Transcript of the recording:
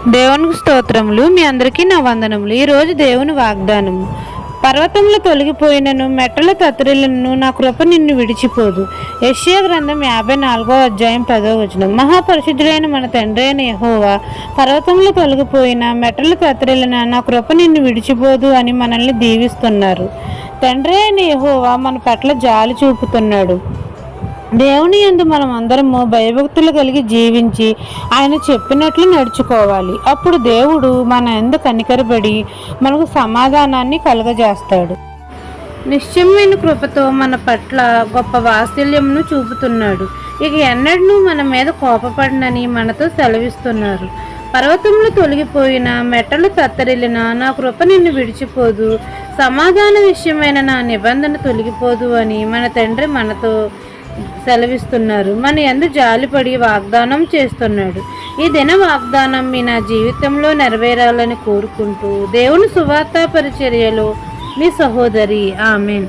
దేవునికి స్తోత్రములు. మీ అందరికీ నా వందనములు. ఈరోజు దేవుని వాగ్దానము. పర్వతములు తొలగిపోయినను, మెట్టలు తత్తరిల్లినను, నా కృప నిన్ను విడిచిపోదు. యెషయా గ్రంథం 54:10. మహాపరిశుద్ధుడైన మన తండ్రి అయిన యెహోవా, పర్వతములు తొలగిపోయిన, మెట్టలు తత్తరిల్లిన, నా కృప నిన్ను విడిచిపోదు అని మనల్ని దీవిస్తున్నారు. తండ్రి అయిన యెహోవా మన పట్ల జాలి చూపుతున్నాడు. దేవుని యందు మనం అందరము భయభక్తులు కలిగి జీవించి ఆయన చెప్పినట్లు నడుచుకోవాలి. అప్పుడు దేవుడు మన యందు కనికరపడి మనకు సమాధానాన్ని కలుగజేస్తాడు. నిశ్చయమైన కృపతో మన పట్ల గొప్ప వాత్సల్యమును చూపుతున్నాడు. ఇక ఎన్నడూ మన మీద కోపపడనని మనతో సెలవిస్తున్నారు. పర్వతములు తొలగిపోయిన, మెట్టలు తత్తరిల్లిన, నా కృప నిన్ను విడిచిపోదు. సమాధాన విషయమైన నా నిబంధన తొలగిపోదు అని మన తండ్రి మనతో సెలవిస్తున్నారు. మన యందు జాలిపడి వాగ్దానం చేస్తున్నాడు. ఈ దిన వాగ్దానం నా జీవితంలో నెరవేరాలని కోరుకుంటూ దేవుని సువార్త పరిచర్యలో మీ సహోదరి. ఆమెన్.